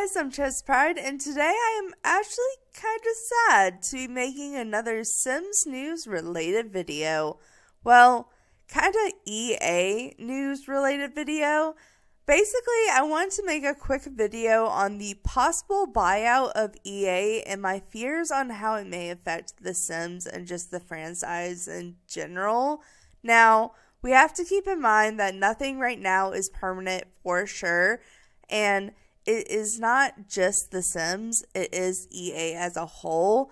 guys, I'm ChezPride, and today I am actually kind of sad to be making another Sims news related video. Well, kind of EA news related video. Basically, I wanted to make a quick video on the possible buyout of EA and my fears on how it may affect The Sims and just the franchise in general. Now, we have to keep in mind that nothing right now is permanent for sure, and it is not just The Sims, it is EA as a whole,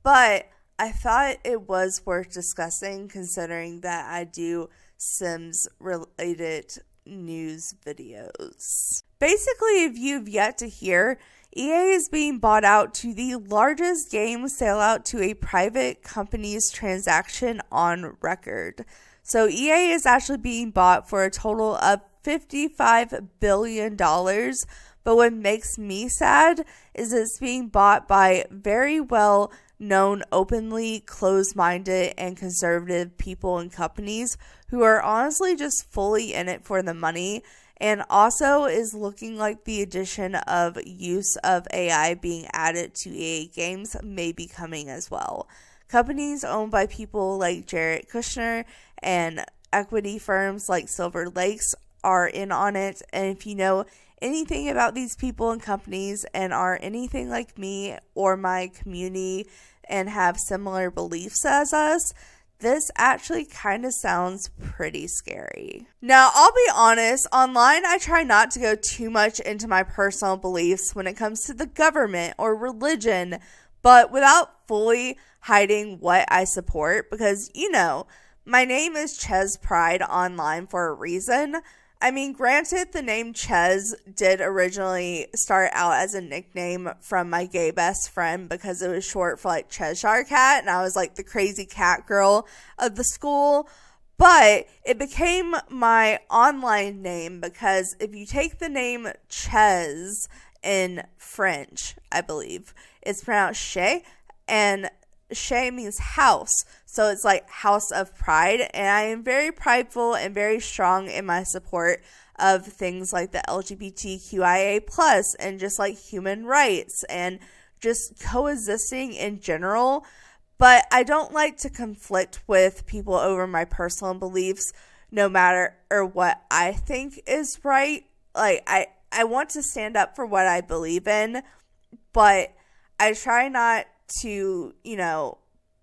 but I thought it was worth discussing considering that I do Sims related news videos. Basically, if you've yet to hear, EA is being bought out to the largest game sale out to a private company's transaction on record. So EA is actually being bought for a total of $55 billion. But what makes me sad is it's being bought by very well known, openly closed-minded and conservative people and companies who are honestly just fully in it for the money, and also is looking like the addition of use of AI being added to EA games may be coming as well. Companies owned by people like Jared Kushner and equity firms like Silver Lakes are in on it, and if you know anything about these people and companies and are anything like me or my community and have similar beliefs as us, this actually kind of sounds pretty scary. Now, I'll be honest, online I try not to go too much into my personal beliefs when it comes to the government or religion, but without fully hiding what I support, because, you know, my name is ChezPride online for a reason. I mean, granted, the name Chez did originally start out as a nickname from my gay best friend because it was short for like Cheshire Cat, and I was like the crazy cat girl of the school. But it became my online name because if you take the name Chez in French, I believe, it's pronounced Che, and Che means house, so it's like House of Pride, and I am very prideful and very strong in my support of things like the LGBTQIA plus and just like human rights and just coexisting in general. But I don't like to conflict with people over my personal beliefs, no matter what I think is right. Like I want to stand up for what I believe in, but I try not to, you know,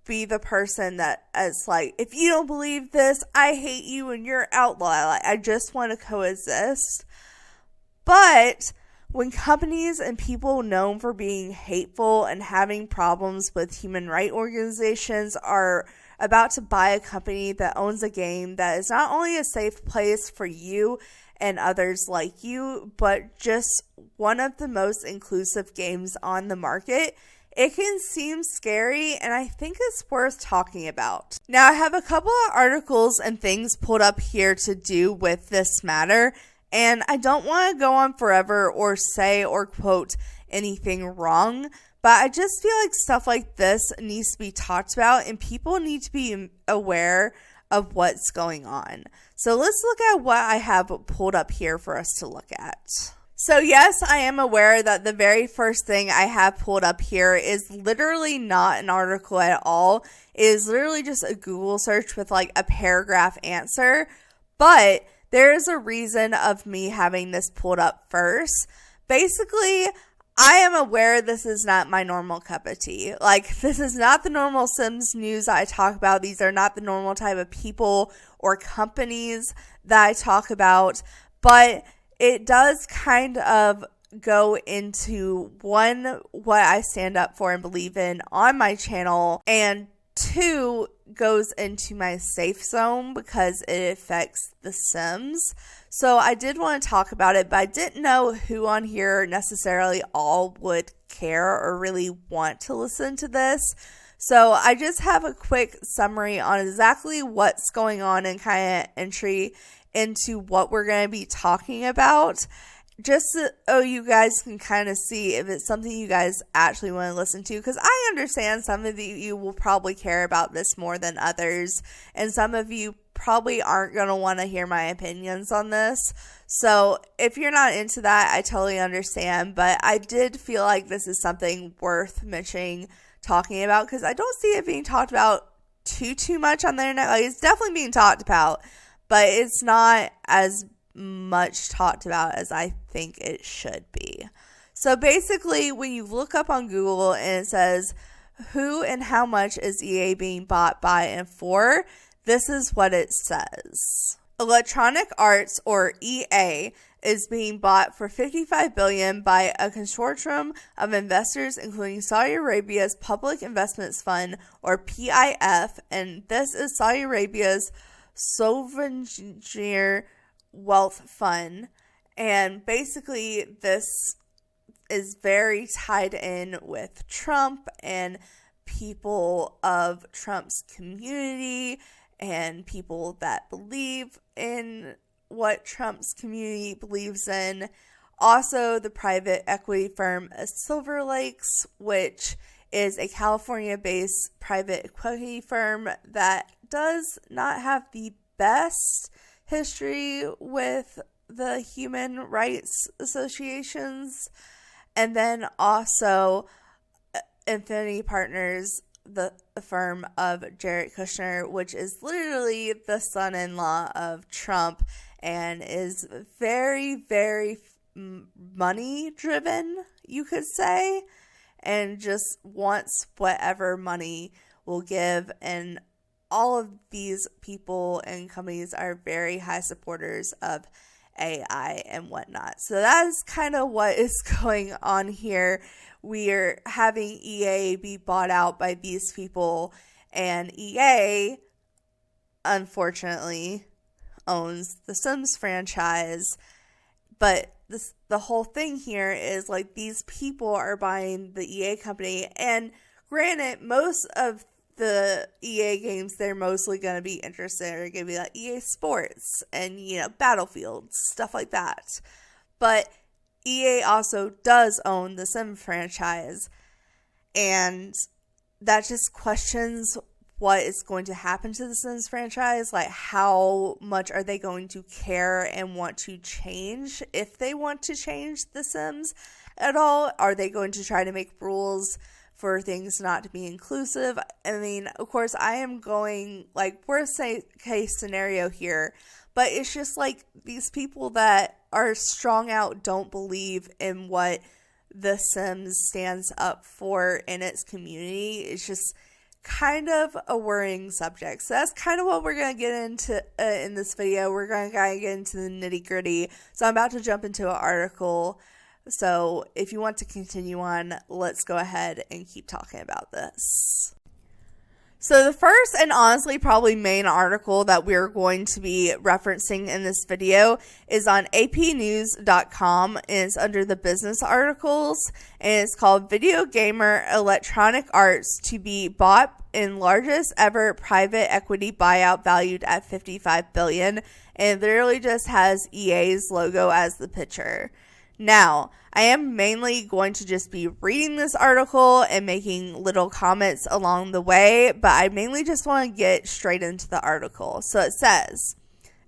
be the person that is like, if you don't believe this, I hate you and you're outlaw. Like, I just want to coexist. But when companies and people known for being hateful and having problems with human rights organizations are about to buy a company that owns a game that is not only a safe place for you and others like you, but just one of the most inclusive games on the market, it can seem scary, and I think it's worth talking about. Now, I have a couple of articles and things pulled up here to do with this matter, and I don't want to go on forever or say or quote anything wrong, but I just feel like stuff like this needs to be talked about, and people need to be aware of what's going on. So let's look at what I have pulled up here for us to look at. So yes, I am aware that the very first thing I have pulled up here is literally not an article at all. It is literally just a Google search with like a paragraph answer. But there is a reason of me having this pulled up first. Basically, I am aware this is not my normal cup of tea. Like, this is not the normal Sims news that I talk about. These are not the normal type of people or companies that I talk about. But it does kind of go into, one, what I stand up for and believe in on my channel, and two, goes into my safe zone because it affects The Sims. So I did want to talk about it, but I didn't know who on here necessarily all would care or really want to listen to this. So I just have a quick summary on exactly what's going on and kind of entry into what we're going to be talking about, just so you guys can kind of see if it's something you guys actually want to listen to, because I understand some of you will probably care about this more than others, and some of you probably aren't going to want to hear my opinions on this. So if you're not into that, I totally understand. But I did feel like this is something worth mentioning, talking about, because I don't see it being talked about too much on the internet. Like, it's definitely being talked about, but it's not as much talked about as I think it should be. So basically, when you look up on Google and it says, who and how much is EA being bought by and for, this is what it says. Electronic Arts, or EA, is being bought for $55 billion by a consortium of investors, including Saudi Arabia's Public Investments Fund, or PIF, and this is Saudi Arabia's Sovereign Wealth Fund. And basically, this is very tied in with Trump and people of Trump's community and people that believe in what Trump's community believes in. Also, the private equity firm Silver Lakes, which is a California-based private equity firm that does not have the best history with the human rights associations. And then also Infinity Partners, the firm of Jared Kushner, which is literally the son-in-law of Trump and is very, very money-driven, you could say, and just wants whatever money will give. And all of these people and companies are very high supporters of AI and whatnot. So that is kind of what is going on here. We are having EA be bought out by these people, and EA, unfortunately, owns the Sims franchise. But the whole thing here is, like, these people are buying the EA company, and granted, most of the EA games they're mostly going to be interested in are going to be like EA Sports and, Battlefield, stuff like that. But EA also does own the Sim franchise, and that just questions what is going to happen to the Sims franchise. Like, how much are they going to care and want to change, if they want to change the Sims at all? Are they going to try to make rules for things not to be inclusive? I mean, of course, I am going, like, worst case scenario here, but it's just like these people that are strong out don't believe in what The Sims stands up for in its community. It's just kind of a worrying subject. So that's kind of what we're going to get into in this video. We're going to kind of get into the nitty gritty. So I'm about to jump into an article. So if you want to continue on, let's go ahead and keep talking about this. So the first and honestly probably main article that we're going to be referencing in this video is on apnews.com, and it's under the business articles, and it's called Video Gamer Electronic Arts to be bought in largest ever private equity buyout valued at $55 billion, and it literally just has EA's logo as the picture. Now, I am mainly going to just be reading this article and making little comments along the way, but I mainly just want to get straight into the article. So it says,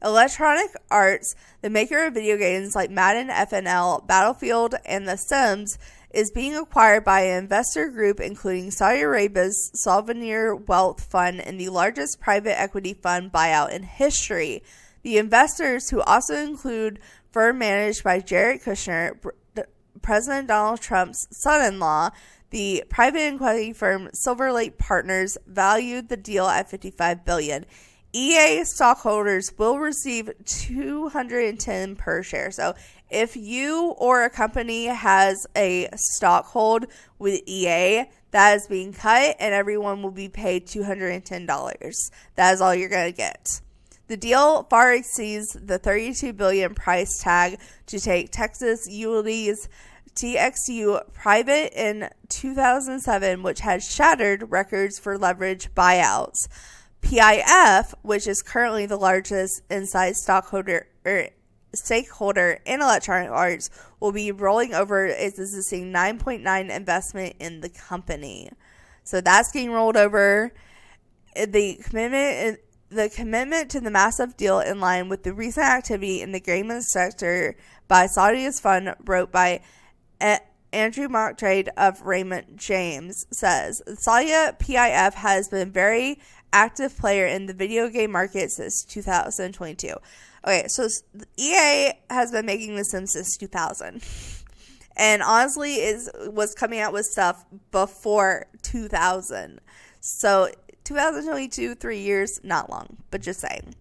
Electronic Arts, the maker of video games like Madden, FNL, Battlefield, and The Sims, is being acquired by an investor group including Saudi Arabia's Sovereign Wealth Fund and the largest private equity fund buyout in history. The investors, who also include firm managed by Jared Kushner, President Donald Trump's son-in-law, the private equity firm Silver Lake Partners, valued the deal at $55 billion. EA stockholders will receive $210 per share. So if you or a company has a stock hold with EA, that is being cut, and everyone will be paid $210. That is all you're going to get. The deal far exceeds the $32 billion price tag to take Texas Utilities TXU private in 2007, which had shattered records for leverage buyouts. PIF, which is currently the largest inside stakeholder in Electronic Arts, will be rolling over its existing 9.9 investment in the company. So that's getting rolled over. The commitment the commitment to the massive deal in line with the recent activity in the gaming sector by Saudi's fund, wrote by Andrew Mocktrade of Raymond James, says Saudi PIF has been a very active player in the video game market since 2022. Okay, so EA has been making The Sims since 2000. And honestly, was coming out with stuff before 2000. So 2022, 3 years, not long, but just saying.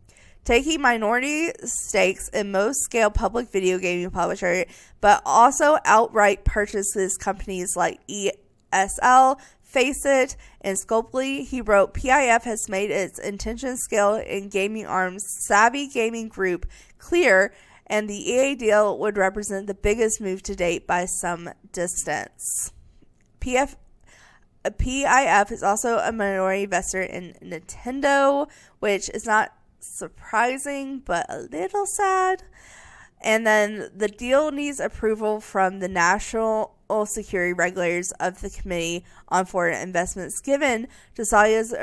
Taking minority stakes in most scale public video gaming publisher, but also outright purchases companies like ESL, Faceit, and Scopely. He wrote, PIF has made its intention scale in gaming arm's Savvy Gaming Group clear, and the EA deal would represent the biggest move to date by some distance. PIF is also a minority investor in Nintendo, which is not surprising, but a little sad. And then the deal needs approval from the national security regulators of the Committee on Foreign Investments given to Saudis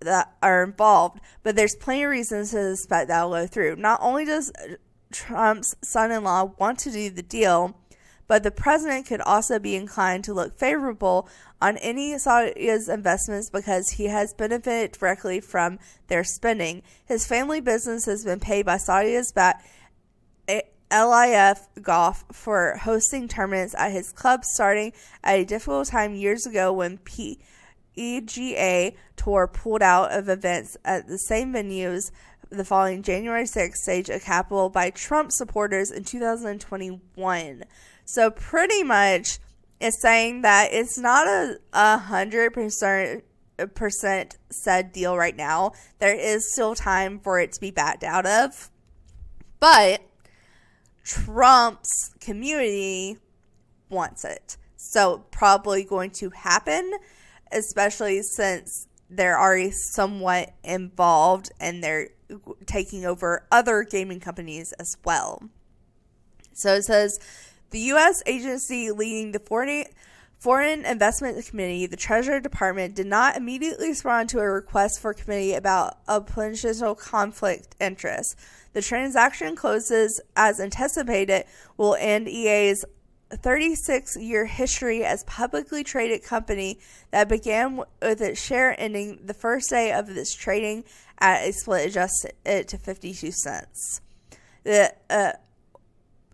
that are involved, but there's plenty of reasons to suspect that will go through. Not only does Trump's son-in-law want to do the deal, but the president could also be inclined to look favorable on any Saudi's investments because he has benefited directly from their spending. His family business has been paid by Saudi's backed LIF Golf for hosting tournaments at his club, starting at a difficult time years ago when PGA Tour pulled out of events at the same venues the following January 6th stage a capital by Trump supporters in 2021. So pretty much it's saying that it's not a 100% said deal right now. There is still time for it to be backed out of. But Trump's community wants it. So probably going to happen, especially since they're already somewhat involved and they're taking over other gaming companies as well. So it says, the U.S. agency leading the Foreign Investment Committee, the Treasury Department, did not immediately respond to a request for committee about a potential conflict interest. The transaction closes as anticipated will end EA's 36-year history as publicly traded company that began with its share ending the first day of its trading at a split adjusted to 52 cents. The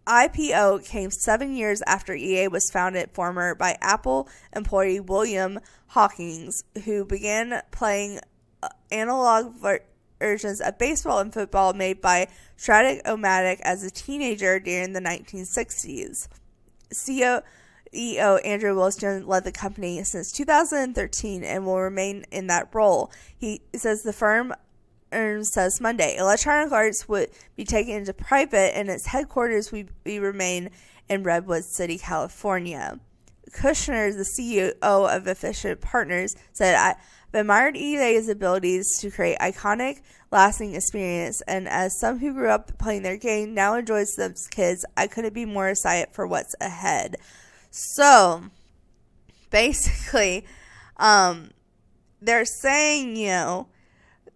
IPO came 7 years after EA was founded by Apple employee William Hawkins, who began playing analog versions of baseball and football made by Strat-O-Matic as a teenager during the 1960s. CEO Andrew Wilson led the company since 2013 and will remain in that role. He says the firm says Monday Electronic Arts would be taken into private and its headquarters would remain in Redwood City, California. Kushner, the CEO of Efficient Partners, said, I've admired EA's abilities to create iconic, lasting experience, and as some who grew up playing their game now enjoys them as kids, I couldn't be more excited for what's ahead. So, basically, they're saying,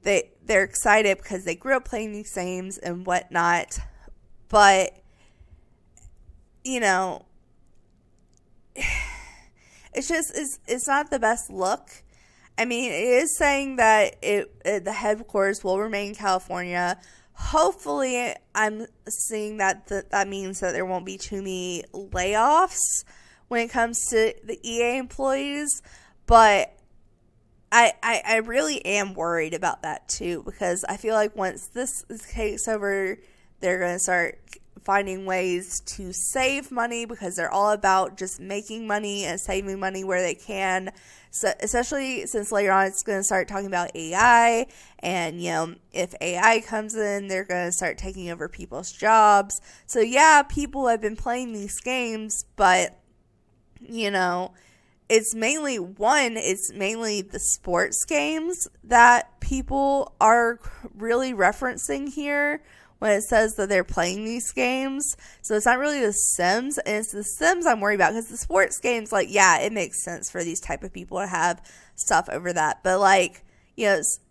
they're excited because they grew up playing these games and whatnot, but, it's not the best look. I mean, it is saying that the headquarters will remain in California. Hopefully, I'm seeing that that means that there won't be too many layoffs when it comes to the EA employees. But I really am worried about that too, because I feel like once this takes over, they're going to start finding ways to save money because they're all about just making money and saving money where they can. So especially since later on it's going to start talking about AI, and if AI comes in, they're going to start taking over people's jobs. So yeah, people have been playing these games, but it's mainly the sports games that people are really referencing here when it says that they're playing these games. So it's not really the Sims, and it's the Sims I'm worried about, because the sports games, it makes sense for these type of people to have stuff over that. But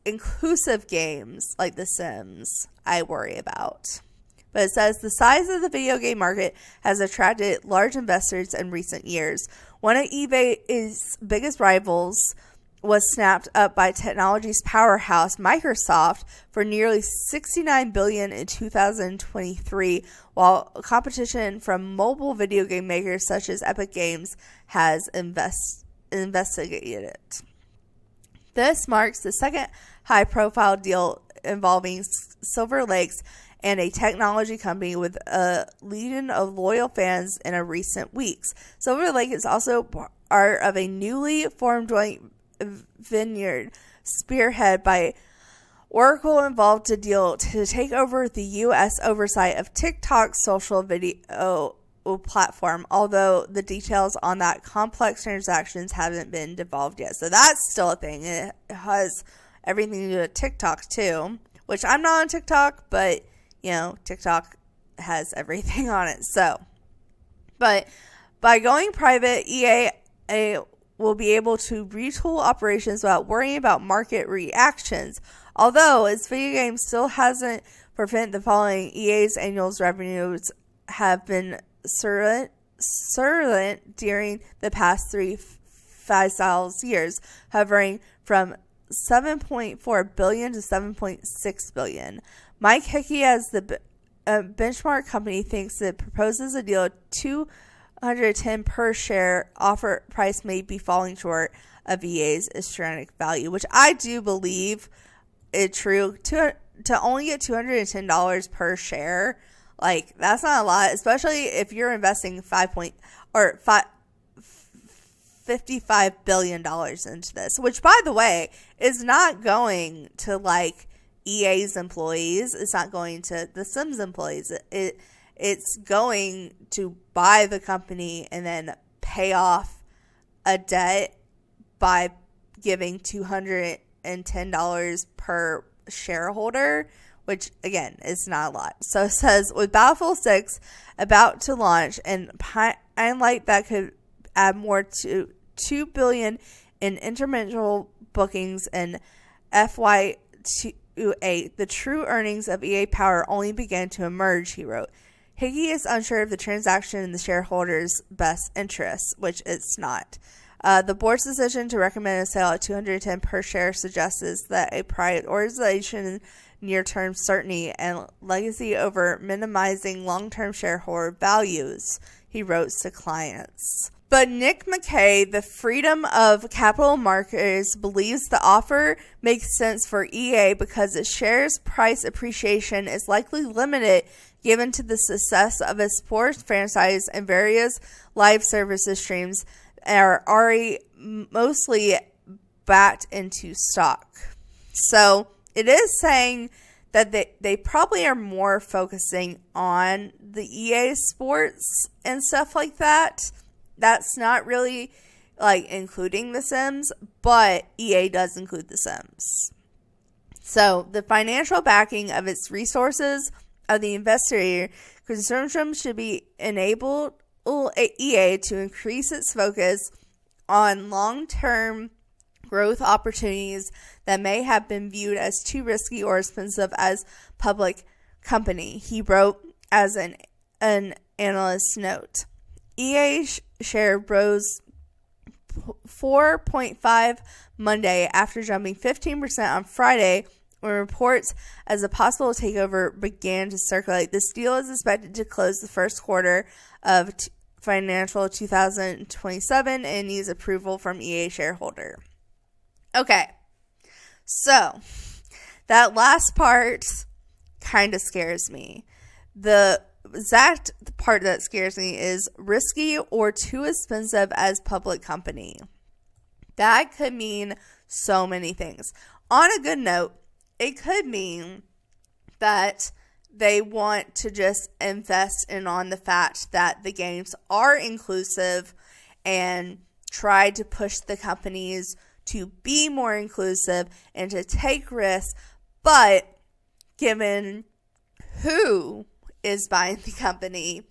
inclusive games like The Sims I worry about. But it says the size of the video game market has attracted large investors in recent years. One of eBay's biggest rivals was snapped up by technology's powerhouse Microsoft for nearly $69 billion in 2023, while competition from mobile video game makers such as Epic Games has investigated it. This marks the second high-profile deal involving Silver Lake's and a technology company with a legion of loyal fans in recent weeks. Silver Lake is also part of a newly formed joint venture spearheaded by Oracle involved a deal to take over the U.S. oversight of TikTok's social video platform, although the details on that complex transactions haven't been divulged yet. So that's still a thing. It has everything to do with TikTok too, which I'm not on TikTok, but TikTok has everything on it. So, but by going private, EA will be able to retool operations without worrying about market reactions. Although its video game still hasn't prevented the following: EA's annual revenues have been surgent during the past 5 years, hovering from $7.4 billion to $7.6 billion. Mike Hickey, as the benchmark company, thinks it proposes a deal of $210 per share offer price may be falling short of EA's strategic value, which I do believe is true. To only get $210 per share, like, that's not a lot, especially if you're investing $55 billion into this, which, by the way, is not going to like EA's employees. It's not going to the Sims employees. It's going to buy the company and then pay off a debt by giving $210 per shareholder, which, again, is not a lot. So it says, with Battlefield 6 about to launch and highlight that could add more to $2 billion in incremental bookings in FY28, the true earnings of EA Power only began to emerge, he wrote. Hickey is unsure of the transaction in the shareholders' best interests, which it's not. The board's decision to recommend a sale at $210 per share suggests that a prioritization near-term certainty and legacy over minimizing long-term shareholder values, he wrote to clients. But Nick McKay, the Freedom of Capital Marketers, believes the offer makes sense for EA because its shares price appreciation is likely limited given to the success of its sports franchise and various live services streams are already mostly backed into stock. So it is saying that they probably are more focusing on the EA sports and stuff like that. That's not really like including The Sims, but EA does include The Sims. So the financial backing of its resources of the investor consortium should be enable EA to increase its focus on long-term growth opportunities that may have been viewed as too risky or expensive as public company, he wrote as an analyst note. EA share rose 4.5 Monday after jumping 15% on Friday when reports as a possible takeover began to circulate. This deal is expected to close the first quarter of financial 2027 and needs approval from EA shareholder. Okay, so that last part kind of scares me. The exact part that scares me is risky or too expensive as public company. That could mean so many things. On a good note, it could mean that they want to just invest in on the fact that the games are inclusive and try to push the companies to be more inclusive and to take risks. But given who is buying the company,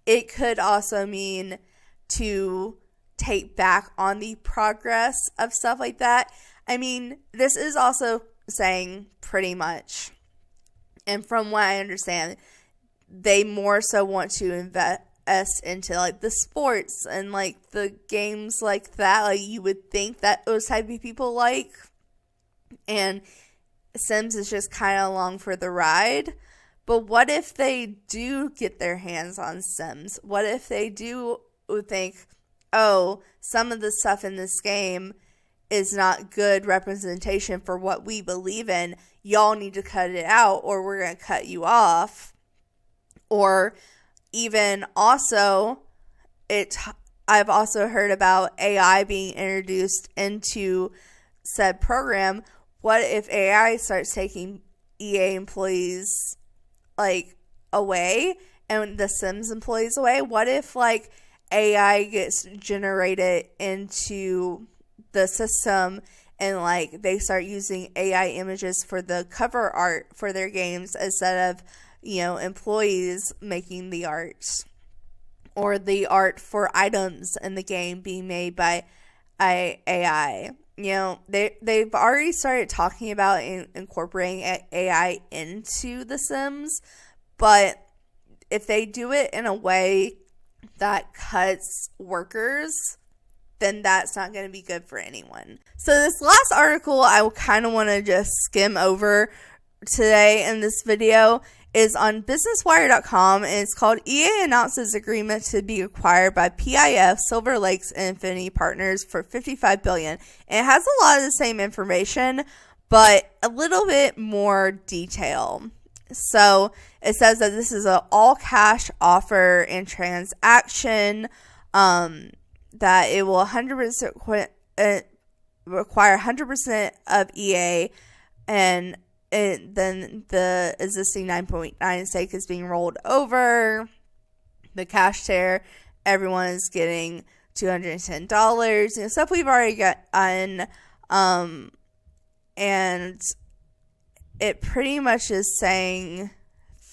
it could also mean to take back on the progress of stuff like that. I mean, this is also saying pretty much, and from what I understand, they more so want to invest into like the sports and like the games like that. Like you would think that those type of people like, and Sims is just kind of along for the ride. But what if they do get their hands on Sims? What if they do think, oh, some of the stuff in this game is not good representation for what we believe in. Y'all need to cut it out or we're going to cut you off. Or even also, I've also heard about AI being introduced into said program. What if AI starts taking EA employees like away and the Sims employees away? What if like AI gets generated into the system and like they start using AI images for the cover art for their games instead of, you know, employees making the art, or the art for items in the game being made by AI. You know, they've already started talking about incorporating AI into The Sims, but if they do it in a way that cuts workers, then that's not going to be good for anyone. So this last article I kind of want to just skim over today in this video is on businesswire.com, and it's called EA announces agreement to be acquired by PIF, Silver Lakes, and Infinity Partners for $55 billion. And it has a lot of the same information, but a little bit more detail. So it says that this is an all-cash offer and transaction, that it will 100% require 100% of EA, and then the existing 9.9 stake is being rolled over. The cash share, everyone is getting $210. You know, stuff we've already gotten. And it pretty much is saying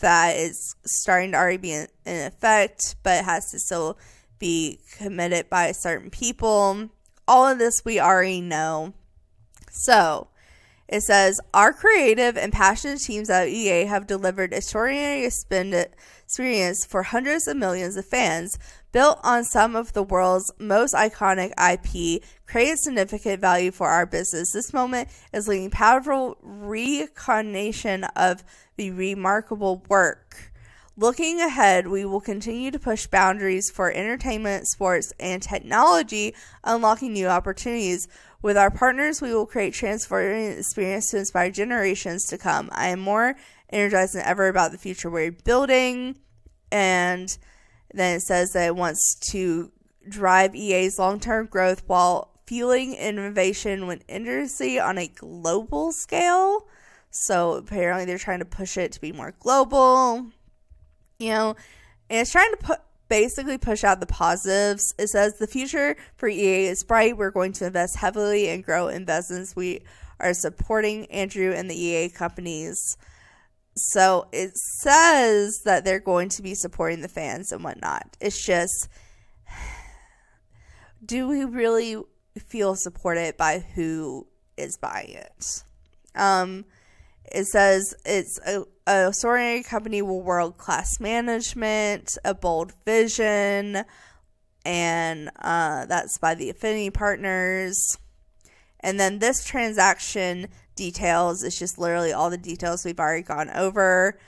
that it's starting to already be in effect, but it has to still be committed by certain people. All of this we already know. So it says, our creative and passionate teams at EA have delivered extraordinary experience for hundreds of millions of fans, built on some of the world's most iconic IP, created significant value for our business. This moment is leading powerful recognition of the remarkable work. Looking ahead, we will continue to push boundaries for entertainment, sports, and technology, unlocking new opportunities. With our partners, we will create transformative experience to inspire generations to come. I am more energized than ever about the future we're building. And then it says that it wants to drive EA's long-term growth while fueling innovation with industry on a global scale. So apparently they're trying to push it to be more global. You know, and it's trying to basically push out the positives. It says the future for EA is bright. We're going to invest heavily and grow investments. We are supporting Andrew and the EA companies. So it says that they're going to be supporting the fans and whatnot. It's just, do we really feel supported by who is buying it? It says it's a extraordinary company with world-class management, a bold vision, and that's by the Affinity Partners. And then this transaction details is just literally all the details we've already gone over.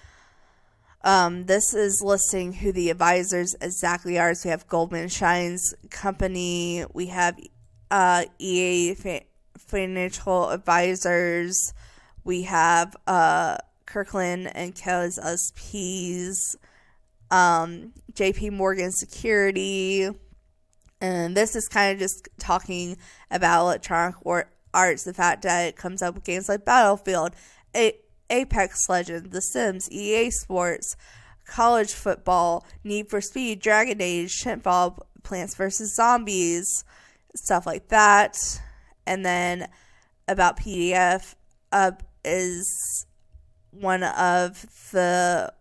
This is listing who the advisors exactly are. So we have Goldman Sachs Company, we have EA Financial Advisors, we have Kirkland and Kelly's SPs, JP Morgan Security, and this is kind of just talking about Electronic Arts, the fact that it comes up with games like Battlefield, Apex Legends, The Sims, EA Sports, college football, Need for Speed, Dragon Age, Shitball, Plants vs. Zombies, stuff like that. And then about PDF is one of the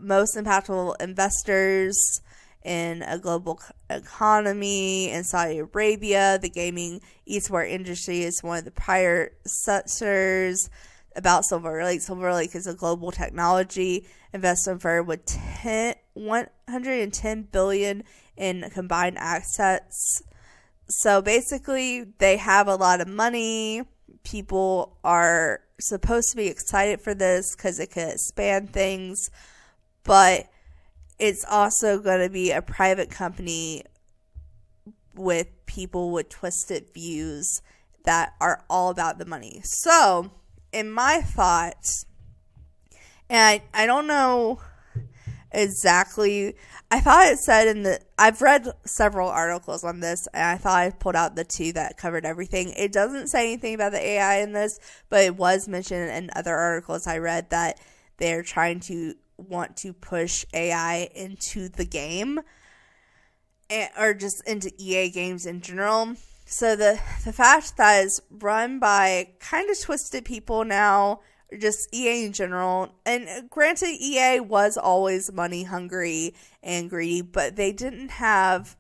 most impactful investors in a global economy. In Saudi Arabia, the gaming esports industry is one of the prior successors about Silver Lake. Silver Lake is a global technology investment firm with 110 billion in combined assets. So basically, they have a lot of money. People are supposed to be excited for this because it could expand things, but it's also going to be a private company with people with twisted views that are all about the money. So, in my thoughts, and I don't know exactly, I thought it said I've read several articles on this, and I thought I pulled out the two that covered everything. It doesn't say anything about the AI in this, but it was mentioned in other articles I read that they're want to push AI into the game, or just into EA games in general. So the fact that it's run by kind of twisted people now, or just EA in general, and granted EA was always money hungry and greedy, but they didn't have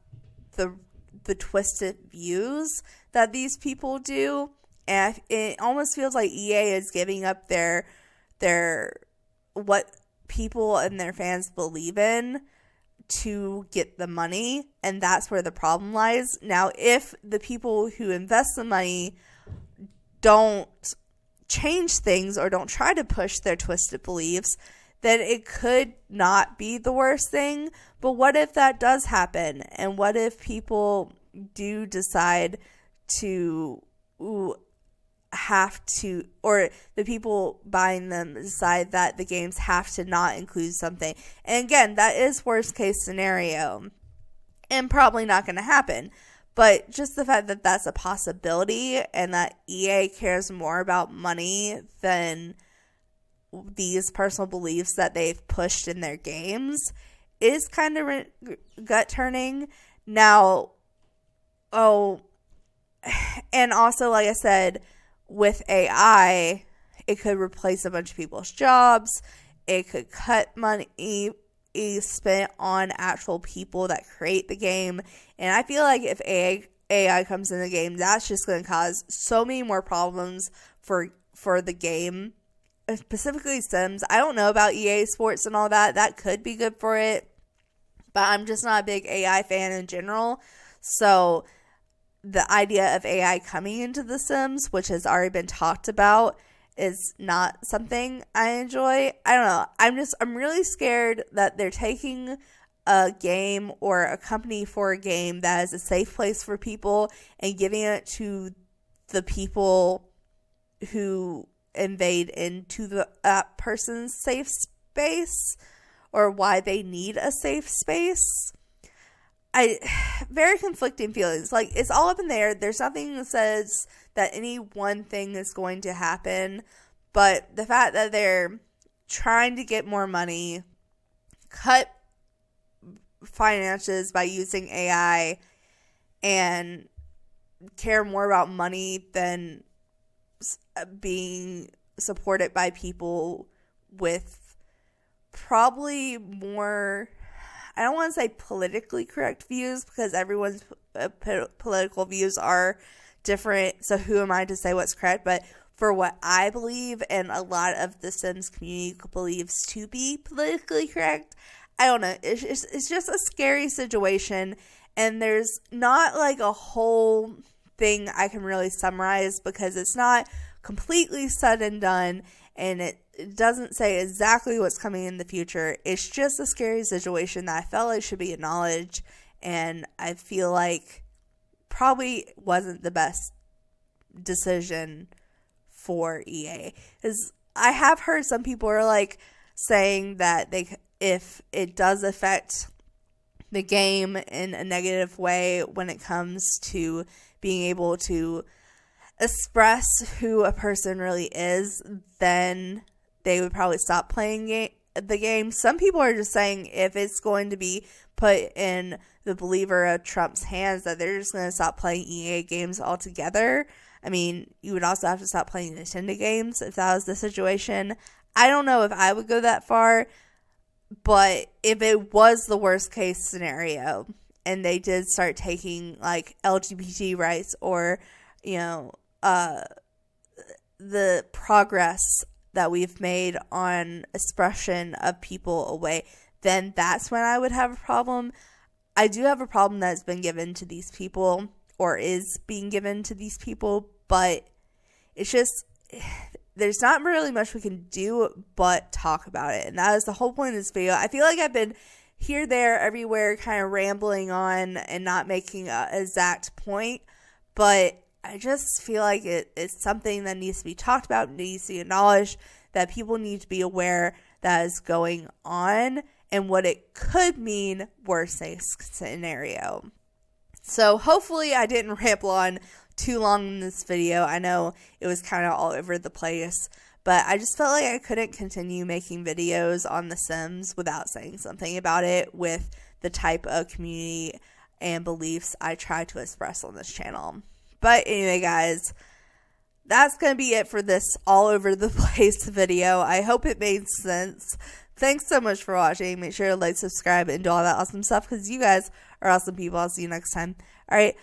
the twisted views that these people do, and it almost feels like EA is giving up their what people and their fans believe in to get the money, and that's where the problem lies. Now, if the people who invest the money don't change things or don't try to push their twisted beliefs, then it could not be the worst thing. But what if that does happen? And what if people do decide to have to, or the people buying them decide that the games have to not include something? And again, that is worst case scenario and probably not going to happen. But just the fact that that's a possibility and that EA cares more about money than these personal beliefs that they've pushed in their games is kind of gut turning. Now, and also, like I said, with AI, it could replace a bunch of people's jobs. It could cut money spent on actual people that create the game. And I feel like if AI comes in the game, that's just going to cause so many more problems for the game, specifically Sims. I don't know about EA Sports and all that. That could be good for it, but I'm just not a big AI fan in general. So the idea of AI coming into The Sims, which has already been talked about, is not something I enjoy. I don't know. I'm really scared that they're taking a game or a company for a game that is a safe place for people and giving it to the people who invade into that person's safe space, or why they need a safe space. Very conflicting feelings. Like, it's all up in there. There's nothing that says that any one thing is going to happen, but the fact that they're trying to get more money, cut finances by using AI, and care more about money than being supported by people with probably more, I don't want to say politically correct views, because everyone's political views are different, so who am I to say what's correct? But for what I believe, and a lot of the Sims community believes to be politically correct, I don't know, it's just a scary situation, and there's not like a whole thing I can really summarize, because it's not completely said and done, and it doesn't say exactly what's coming in the future. It's just a scary situation that I felt like should be acknowledged, and I feel like probably wasn't the best decision for EA. Because I have heard some people are like saying that if it does affect the game in a negative way when it comes to being able to express who a person really is, then they would probably stop playing the game. Some people are just saying if it's going to be put in the believer of Trump's hands, that they're just going to stop playing EA games altogether. I mean, you would also have to stop playing Nintendo games if that was the situation. I don't know if I would go that far. But if it was the worst case scenario and they did start taking like LGBT rights or, you know, the progress that we've made on expression of people away, then that's when I would have a problem. I do have a problem that's been given to these people or is being given to these people, but it's just, there's not really much we can do but talk about it. And that is the whole point of this video. I feel like I've been here, there, everywhere, kind of rambling on and not making an exact point, but I just feel like it's something that needs to be talked about, needs to be acknowledged, that people need to be aware that is going on and what it could mean worst case scenario. So hopefully I didn't ramble on too long in this video. I know it was kind of all over the place, but I just felt like I couldn't continue making videos on The Sims without saying something about it with the type of community and beliefs I try to express on this channel. But anyway, guys, that's going to be it for this all over the place video. I hope it made sense. Thanks so much for watching. Make sure to like, subscribe, and do all that awesome stuff because you guys are awesome people. I'll see you next time. All right.